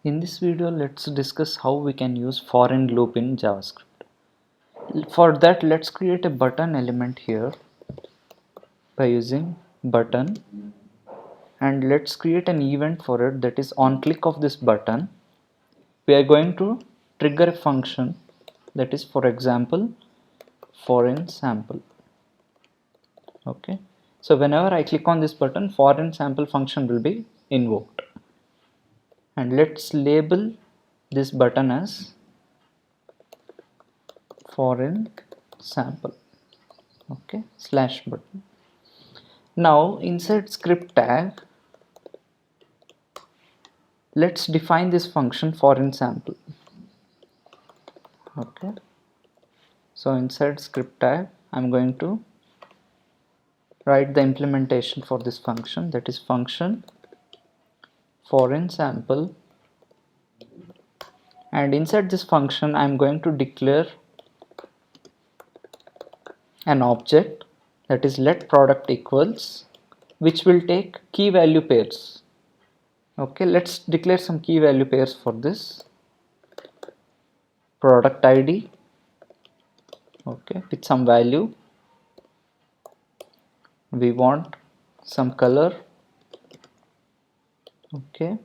In this video, let's discuss how we can use foreign loop in JavaScript. For that, let's create a button element here by using button, and let's create an event for it, that is on click of this button we are going to trigger a function that is, for example, foreign sample. Okay, so whenever I click on this button, foreign sample function will be invoked, and let's label this button as foreign sample. Okay, slash button. Now inside script tag, let's define this function foreign sample. Okay, so inside script tag I'm going to write the implementation for this function, that is function foreign sample, and inside this function I'm going to declare an object, that is let product equals, which will take key value pairs. Okay, let's declare some key value pairs for this. Product ID, okay, with some value. We want some color, okay,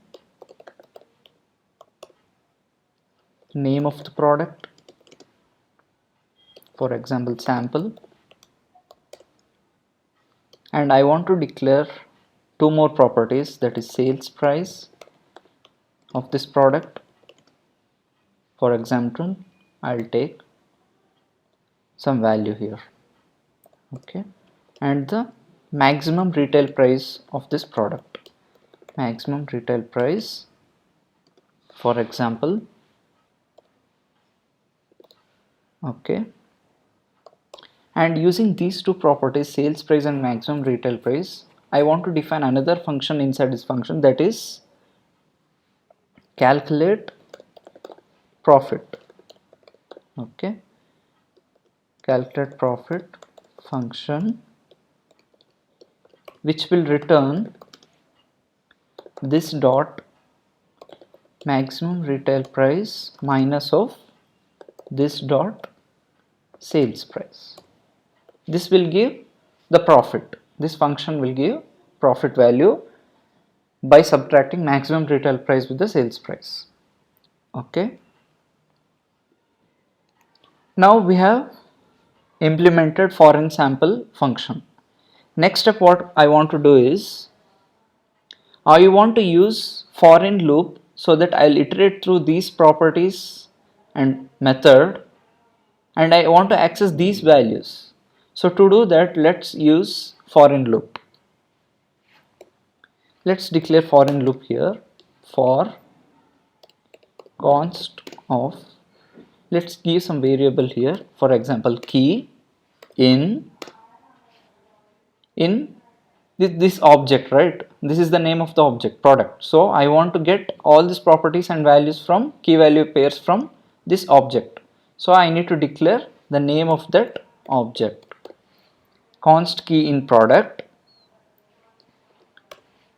name of the product, for example sample, and I want to declare two more properties, that is sales price of this product. For example, I'll take some value here, okay, and the maximum retail price of this product, maximum retail price, for example, okay. And using these two properties, sales price and maximum retail price, I want to define another function inside this function, that is calculate profit. Okay, calculate profit function, which will return this dot maximum retail price minus of this dot sales price. This will give the profit. This function will give profit value by subtracting maximum retail price with the sales price. Okay, now we have implemented foreign sample function. Next step, what I want to do is, I want to use foreign loop so that I'll iterate through these properties and method, and I want to access these values. So to do that, let's use foreign loop. Let's declare foreign loop here for const of, let's give some variable here, for example key in this object, right? This is the name of the object product, so I want to get all these properties and values from key value pairs from this object, so I need to declare the name of that object, const key in product,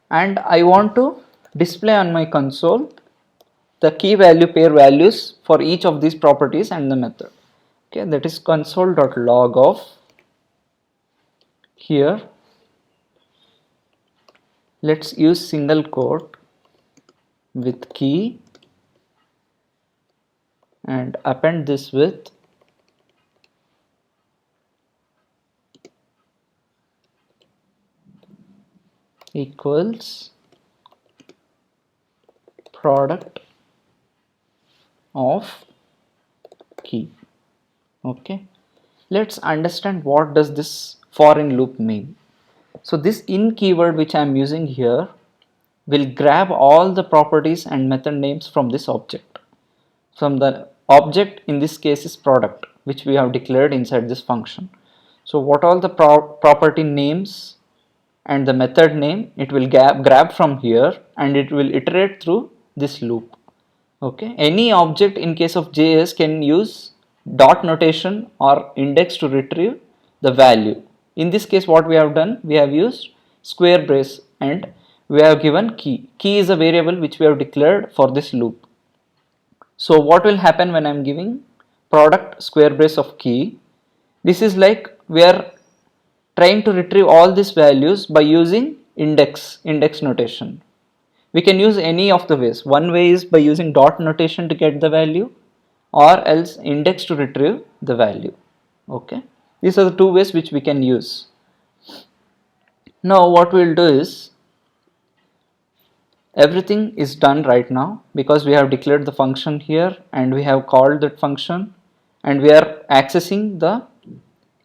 and I want to display on my console the key value pair values for each of these properties and the method. Okay, that is console.log of, here let's use single quote with key and append this with equals product of key. Okay, let's understand what does this foreign loop mean. So this in keyword which I am using here will grab all the properties and method names from this object, from the object, in this case is product, which we have declared inside this function. So what all the property names and the method name, it will grab from here and it will iterate through this loop. Okay, any object in case of JS can use dot notation or index to retrieve the value. In this case, what we have done, we have used square brace and we have given key. Key is a variable which we have declared for this loop. So what will happen when I am giving product square brace of key? This is like we are trying to retrieve all these values by using index notation. We can use any of the ways. One way is by using dot notation to get the value, or else index to retrieve the value. Okay, these are the two ways which we can use. Now what we will do is, everything is done right now because we have declared the function here and we have called that function, and we are accessing the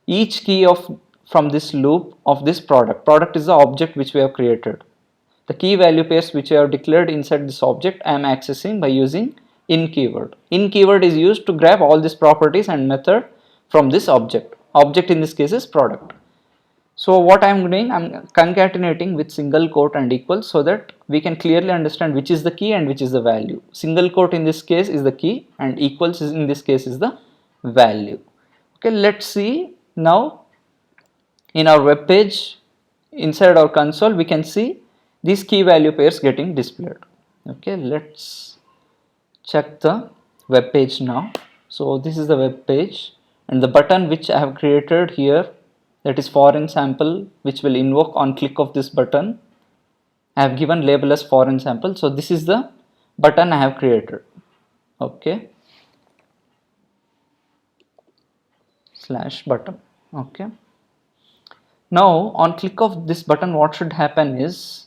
each key of from this loop of this product. Product is the object which we have created. The key value pairs which I have declared inside this object I am accessing by using in keyword. In keyword is used to grab all these properties and method from this object. Object in this case is product. So what I am doing, I am concatenating with single quote and equals so that we can clearly understand which is the key and which is the value. Single quote in this case is the key and equals is in this case is the value. Okay, let's see now in our web page, inside our console we can see these key value pairs getting displayed. Okay, let's check the web page now. So this is the web page, and the button which I have created here, that is foreign sample, which will invoke on click of this button. I have given label as foreign sample. So this is the button I have created. Okay, slash button. Okay, now on click of this button, what should happen is,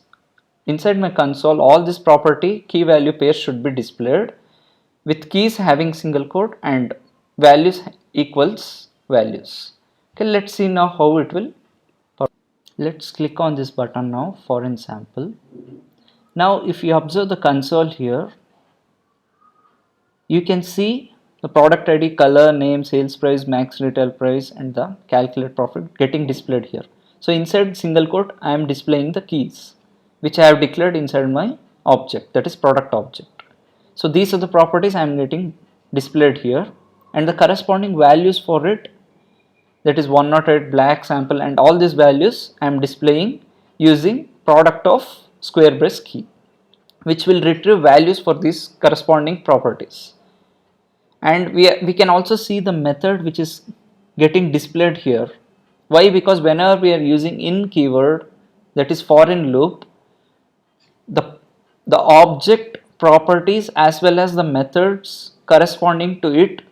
inside my console all this property key value pairs should be displayed with keys having single quote and values equals values. Okay, let's see now how it will. Let's click on this button now, foreign sample. Now if you observe the console here, you can see the product ID, color, name, sales price, max retail price, and the calculate profit getting displayed here. So inside single quote I am displaying the keys which I have declared inside my object, that is product object. So these are the properties I am getting displayed here, and the corresponding values for it, that is 108, black, sample, and all these values I am displaying using product of square brace key, which will retrieve values for these corresponding properties. And we can also see the method which is getting displayed here. Why? Because whenever we are using in keyword, that is foreign loop, the object properties as well as the methods corresponding to it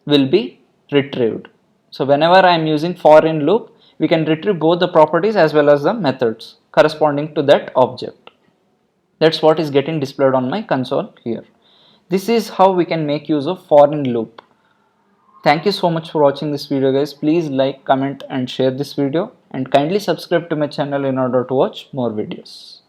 will be retrieved. So whenever I am using for in loop, we can retrieve both the properties as well as the methods corresponding to that object. That's what is getting displayed on my console here. This is how we can make use of for in loop. Thank you so much for watching this video, guys. Please like, comment and share this video, and kindly subscribe to my channel in order to watch more videos.